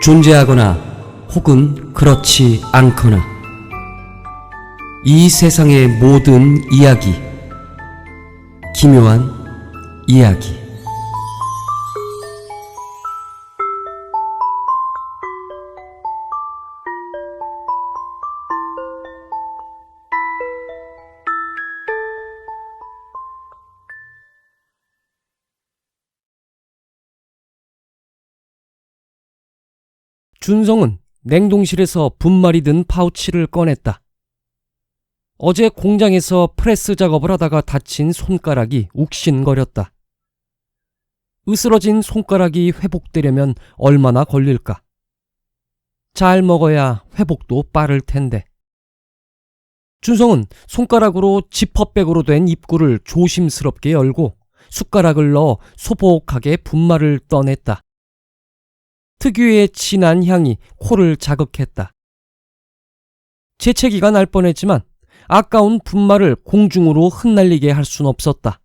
존재하거나 혹은 그렇지 않거나 이 세상의 모든 이야기, 기묘한 이야기. 준성은 냉동실에서 분말이 든 파우치를 꺼냈다. 어제 공장에서 프레스 작업을 하다가 다친 손가락이 욱신거렸다. 으스러진 손가락이 회복되려면 얼마나 걸릴까? 잘 먹어야 회복도 빠를 텐데. 준성은 손가락으로 지퍼백으로 된 입구를 조심스럽게 열고 숟가락을 넣어 소복하게 분말을 떠냈다. 특유의 진한 향이 코를 자극했다. 재채기가 날 뻔했지만 아까운 분말을 공중으로 흩날리게 할 순 없었다.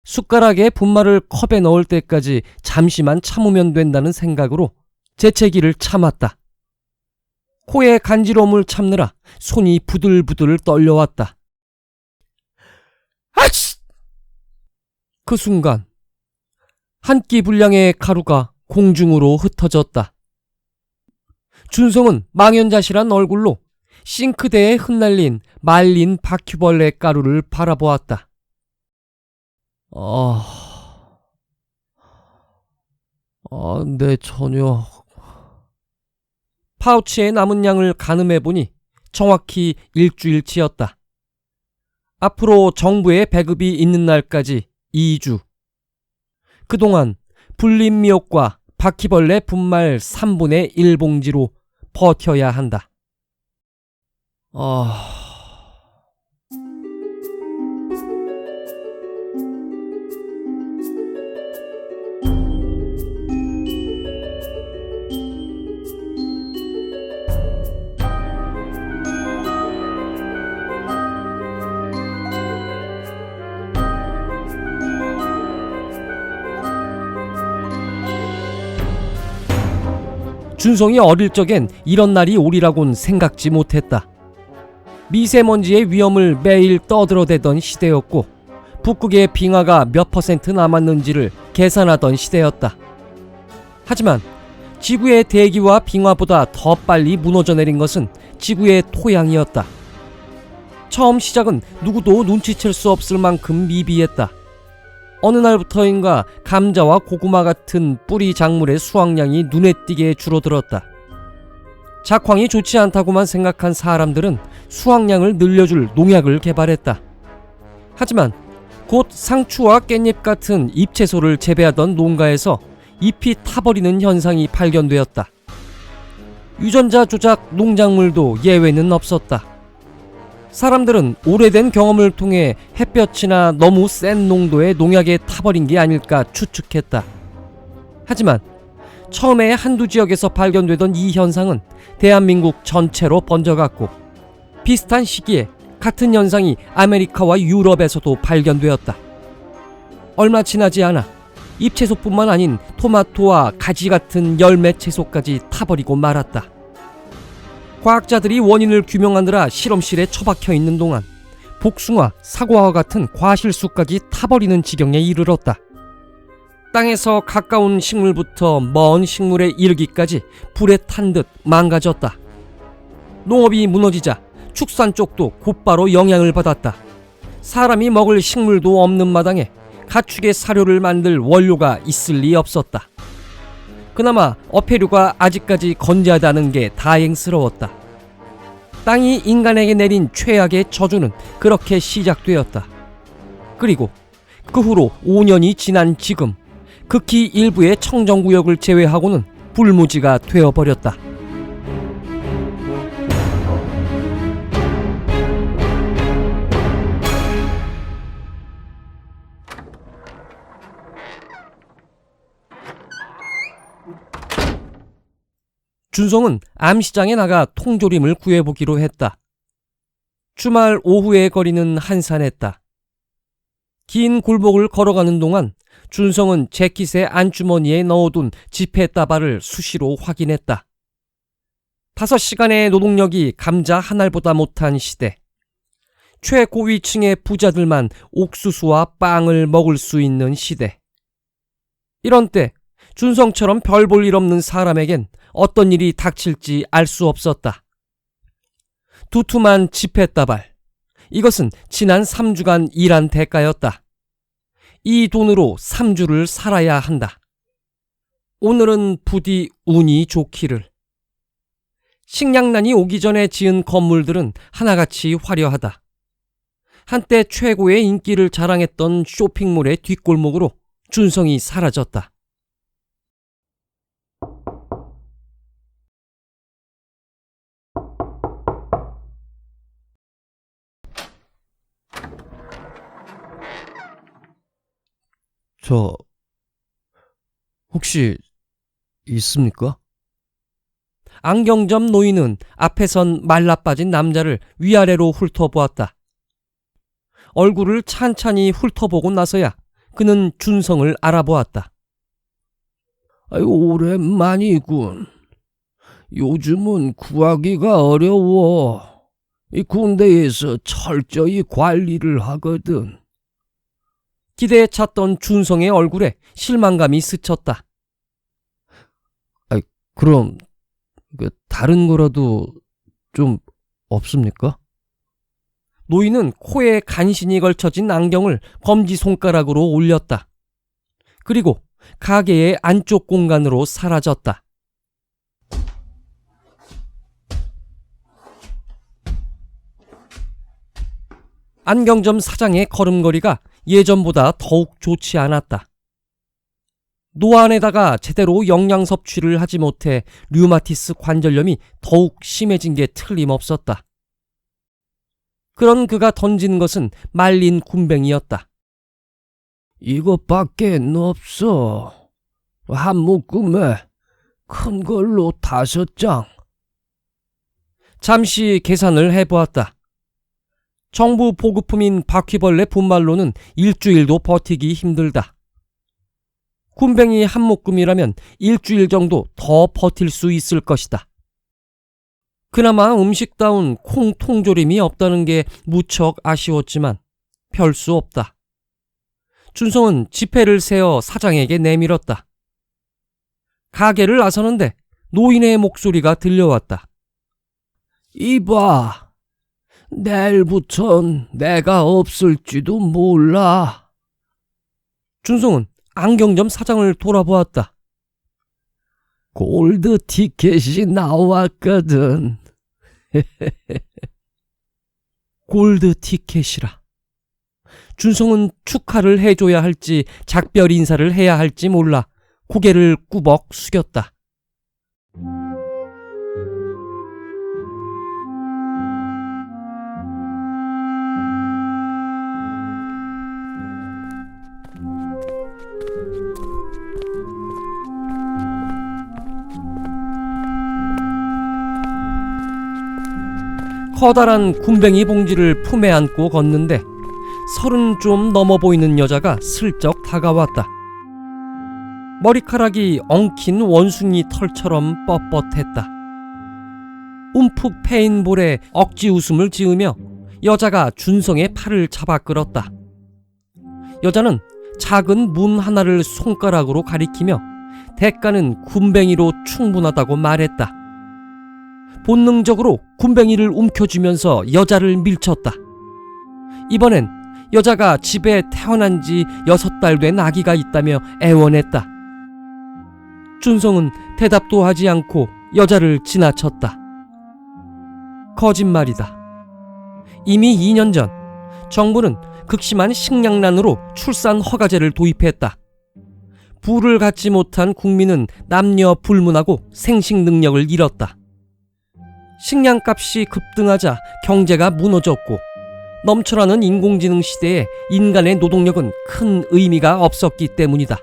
숟가락에 분말을 컵에 넣을 때까지 잠시만 참으면 된다는 생각으로 재채기를 참았다. 코의 간지러움을 참느라 손이 부들부들 떨려왔다. 아치! 그 순간 한 끼 분량의 가루가 공중으로 흩어졌다. 준성은 망연자실한 얼굴로 싱크대에 흩날린 말린 바퀴벌레 가루를 바라보았다. 내 저녁. 파우치에 남은 양을 가늠해보니 정확히 일주일치였다. 앞으로 정부의 배급이 있는 날까지 2주. 그동안 불린 미역과 바퀴벌레 분말 3분의 1봉지로 버텨야 한다. 준성이 어릴 적엔 이런 날이 오리라곤 생각지 못했다. 미세먼지의 위험을 매일 떠들어대던 시대였고 북극의 빙하가 몇 % 남았는지를 계산하던 시대였다. 하지만 지구의 대기와 빙하보다 더 빨리 무너져 내린 것은 지구의 토양이었다. 처음 시작은 누구도 눈치챌 수 없을 만큼 미비했다. 어느 날부터인가 감자와 고구마 같은 뿌리 작물의 수확량이 눈에 띄게 줄어들었다. 작황이 좋지 않다고만 생각한 사람들은 수확량을 늘려줄 농약을 개발했다. 하지만 곧 상추와 깻잎 같은 잎채소를 재배하던 농가에서 잎이 타버리는 현상이 발견되었다. 유전자 조작 농작물도 예외는 없었다. 사람들은 오래된 경험을 통해 햇볕이나 너무 센 농도의 농약에 타버린 게 아닐까 추측했다. 하지만 처음에 한두 지역에서 발견되던 이 현상은 대한민국 전체로 번져갔고 비슷한 시기에 같은 현상이 아메리카와 유럽에서도 발견되었다. 얼마 지나지 않아 잎채소뿐만 아닌 토마토와 가지 같은 열매 채소까지 타버리고 말았다. 과학자들이 원인을 규명하느라 실험실에 처박혀 있는 동안 복숭아, 사과와 같은 과실수까지 타버리는 지경에 이르렀다. 땅에서 가까운 식물부터 먼 식물에 이르기까지 불에 탄 듯 망가졌다. 농업이 무너지자 축산 쪽도 곧바로 영향을 받았다. 사람이 먹을 식물도 없는 마당에 가축의 사료를 만들 원료가 있을 리 없었다. 그나마 어패류가 아직까지 건재하다는 게 다행스러웠다. 땅이 인간에게 내린 최악의 저주는 그렇게 시작되었다. 그리고 그 후로 5년이 지난 지금 극히 일부의 청정구역을 제외하고는 불무지가 되어버렸다. 준성은 암시장에 나가 통조림을 구해보기로 했다. 주말 오후에 거리는 한산했다. 긴 골목을 걸어가는 동안 준성은 재킷의 안주머니에 넣어둔 지폐다발을 수시로 확인했다. 5시간의 노동력이 감자 한 알보다 못한 시대. 최고위층의 부자들만 옥수수와 빵을 먹을 수 있는 시대. 이런 때 준성처럼 별 볼 일 없는 사람에겐 어떤 일이 닥칠지 알 수 없었다. 두툼한 지폐다발. 이것은 지난 3주간 일한 대가였다. 이 돈으로 3주를 살아야 한다. 오늘은 부디 운이 좋기를. 식량난이 오기 전에 지은 건물들은 하나같이 화려하다. 한때 최고의 인기를 자랑했던 쇼핑몰의 뒷골목으로 준성이 사라졌다. 저 혹시 있습니까? 안경점 노인은 앞에 선 말라빠진 남자를 위아래로 훑어보았다. 얼굴을 찬찬히 훑어보고 나서야 그는 준성을 알아보았다. 오랜만이군. 요즘은 구하기가 어려워. 이 군대에서 철저히 관리를 하거든. 기대에 찼던 준성의 얼굴에 실망감이 스쳤다. 그럼 다른 거라도 좀 없습니까? 노인은 코에 간신히 걸쳐진 안경을 검지손가락으로 올렸다. 그리고 가게의 안쪽 공간으로 사라졌다. 안경점 사장의 걸음걸이가 예전보다 더욱 좋지 않았다. 노안에다가 제대로 영양 섭취를 하지 못해 류마티스 관절염이 더욱 심해진 게 틀림없었다. 그런 그가 던진 것은 말린 굼벵이였다. 이것밖엔 없어. 한 묶음에 큰 걸로 5장. 잠시 계산을 해보았다. 정부 보급품인 바퀴벌레 분말로는 일주일도 버티기 힘들다. 굼벵이 한 묶음이라면 일주일 정도 더 버틸 수 있을 것이다. 그나마 음식다운 콩 통조림이 없다는 게 무척 아쉬웠지만 별 수 없다. 준성은 지폐를 세어 사장에게 내밀었다. 가게를 나서는데 노인의 목소리가 들려왔다. 이봐, 내일부턴 내가 없을지도 몰라. 준성은 안경점 사장을 돌아보았다. 골드 티켓이 나왔거든. 골드 티켓이라. 준성은 축하를 해줘야 할지 작별 인사를 해야 할지 몰라 고개를 꾸벅 숙였다. 커다란 굼벵이 봉지를 품에 안고 걷는데 30 좀 넘어 보이는 여자가 슬쩍 다가왔다. 머리카락이 엉킨 원숭이 털처럼 뻣뻣했다. 움푹 패인 볼에 억지 웃음을 지으며 여자가 준성의 팔을 잡아 끌었다. 여자는 작은 문 하나를 손가락으로 가리키며 대가는 굼벵이로 충분하다고 말했다. 본능적으로 굼벵이를 움켜쥐면서 여자를 밀쳤다. 이번엔 여자가 집에 태어난 지 6달 된 아기가 있다며 애원했다. 준성은 대답도 하지 않고 여자를 지나쳤다. 거짓말이다. 이미 2년 전 정부는 극심한 식량난으로 출산 허가제를 도입했다. 부를 갖지 못한 국민은 남녀 불문하고 생식 능력을 잃었다. 식량값이 급등하자 경제가 무너졌고 넘쳐나는 인공지능 시대에 인간의 노동력은 큰 의미가 없었기 때문이다.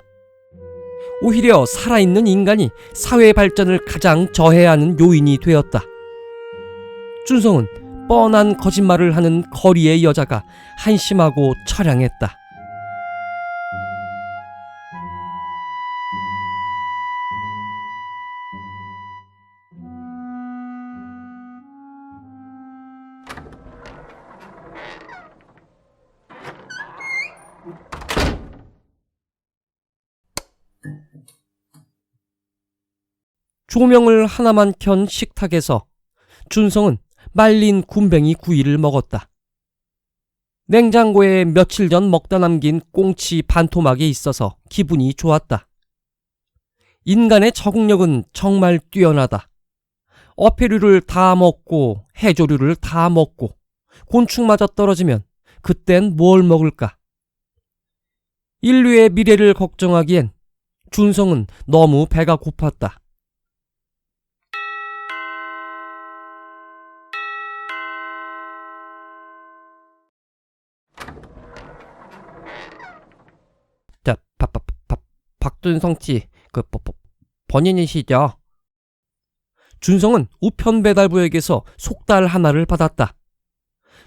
오히려 살아있는 인간이 사회 발전을 가장 저해하는 요인이 되었다. 준성은 뻔한 거짓말을 하는 거리의 여자가 한심하고 처량했다. 조명을 하나만 켠 식탁에서 준성은 말린 굼벵이 구이를 먹었다. 냉장고에 며칠 전 먹다 남긴 꽁치 반토막이 있어서 기분이 좋았다. 인간의 적응력은 정말 뛰어나다. 어패류를 다 먹고 해조류를 다 먹고 곤충마저 떨어지면 그땐 뭘 먹을까? 인류의 미래를 걱정하기엔 준성은 너무 배가 고팠다. 자, 박준성 씨, 본인이시죠? 준성은 우편 배달부에게서 속달 하나를 받았다.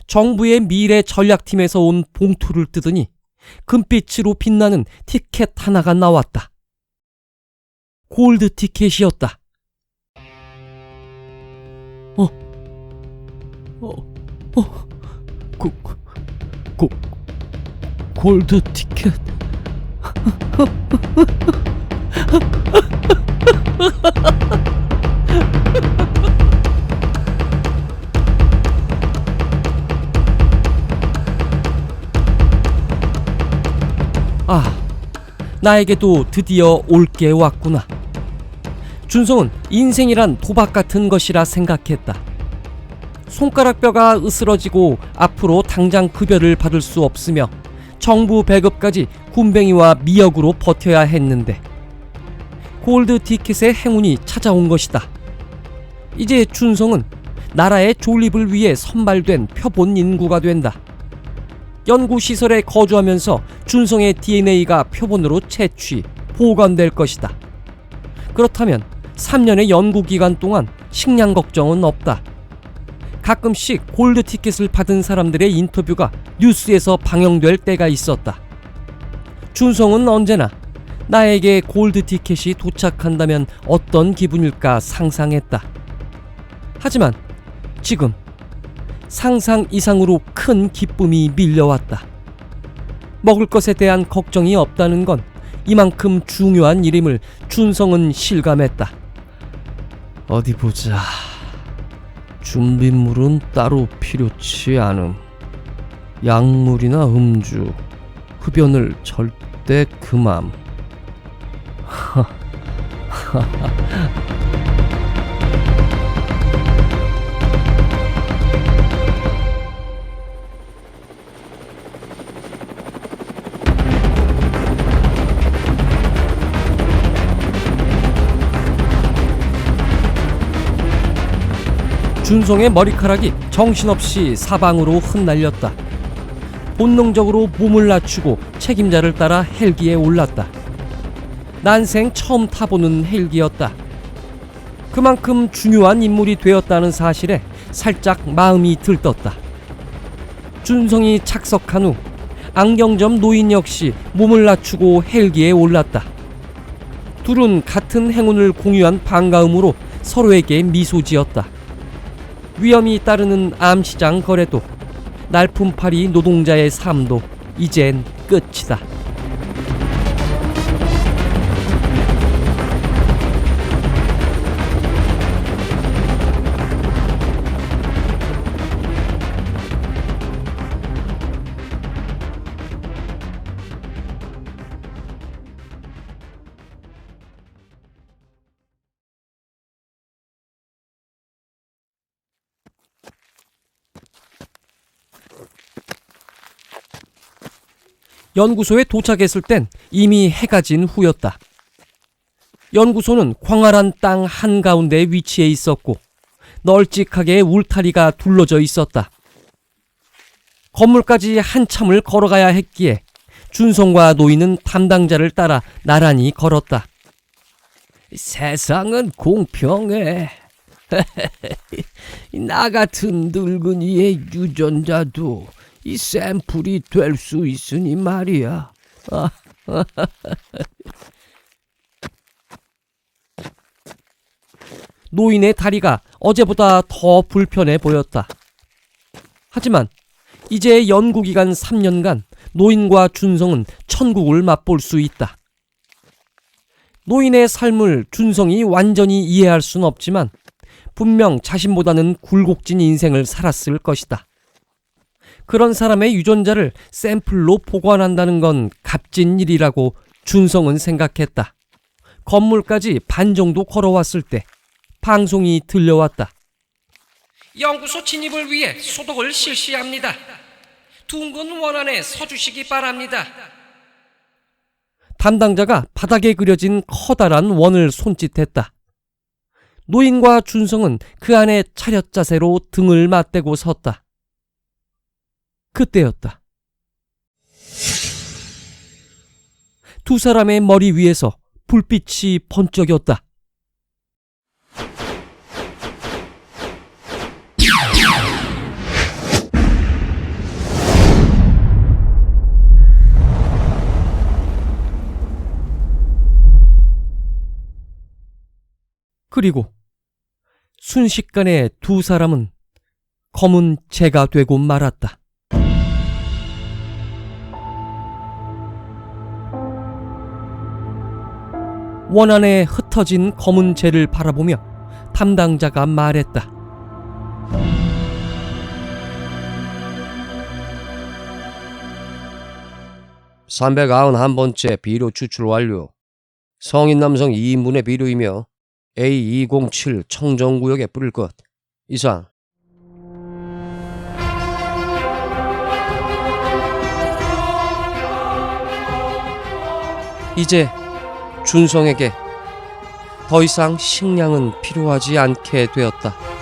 정부의 미래 전략팀에서 온 봉투를 뜯으니 금빛으로 빛나는 티켓 하나가 나왔다. 골드 티켓이었다. 골드 티켓. 나에게도 드디어 올 게 왔구나. 준성은 인생이란 도박 같은 것이라 생각했다. 손가락뼈가 으스러지고 앞으로 당장 급여를 받을 수 없으며 정부 배급까지 굼벵이와 미역으로 버텨야 했는데 골드 티켓의 행운이 찾아온 것이다. 이제 준성은 나라의 존립을 위해 선발된 표본 인구가 된다. 연구시설에 거주하면서 준성의 DNA가 표본으로 채취, 보관될 것이다. 그렇다면 3년의 연구기간 동안 식량 걱정은 없다. 가끔씩 골드 티켓을 받은 사람들의 인터뷰가 뉴스에서 방영될 때가 있었다. 준성은 언제나 나에게 골드 티켓이 도착한다면 어떤 기분일까 상상했다. 하지만 지금 상상 이상으로 큰 기쁨이 밀려왔다. 먹을 것에 대한 걱정이 없다는 건 이만큼 중요한 일임을 준성은 실감했다. 어디 보자. 준비물은 따로 필요치 않음. 약물이나 음주, 흡연을 절대 금함. 준성의 머리카락이 정신없이 사방으로 흩날렸다. 본능적으로 몸을 낮추고 책임자를 따라 헬기에 올랐다. 난생 처음 타보는 헬기였다. 그만큼 중요한 인물이 되었다는 사실에 살짝 마음이 들떴다. 준성이 착석한 후 안경점 노인 역시 몸을 낮추고 헬기에 올랐다. 둘은 같은 행운을 공유한 반가움으로 서로에게 미소 지었다. 위험이 따르는 암시장 거래도, 날품팔이 노동자의 삶도 이젠 끝이다. 연구소에 도착했을 땐 이미 해가 진 후였다. 연구소는 광활한 땅 한가운데에 위치해 있었고 널찍하게 울타리가 둘러져 있었다. 건물까지 한참을 걸어가야 했기에 준성과 노인은 담당자를 따라 나란히 걸었다. 세상은 공평해. 나 같은 늙은이의 유전자도 이 샘플이 될 수 있으니 말이야. 노인의 다리가 어제보다 더 불편해 보였다. 하지만 이제 연구기간 3년간 노인과 준성은 천국을 맛볼 수 있다. 노인의 삶을 준성이 완전히 이해할 순 없지만 분명 자신보다는 굴곡진 인생을 살았을 것이다. 그런 사람의 유전자를 샘플로 보관한다는 건 값진 일이라고 준성은 생각했다. 건물까지 반 정도 걸어왔을 때 방송이 들려왔다. 연구소 진입을 위해 소독을 실시합니다. 둥근 원안에 서주시기 바랍니다. 담당자가 바닥에 그려진 커다란 원을 손짓했다. 노인과 준성은 그 안에 차렷 자세로 등을 맞대고 섰다. 그때였다. 두 사람의 머리 위에서 불빛이 번쩍였다. 그리고 순식간에 두 사람은 검은 재가 되고 말았다. 원안에 흩어진 검은 재를 바라보며 담당자가 말했다. (391번째) 비료 추출 완료. 성인 남성 2인분의 비료이며 A207 청정구역에 뿌릴 것. 이상. 이제 준성에게 더 이상 식량은 필요하지 않게 되었다.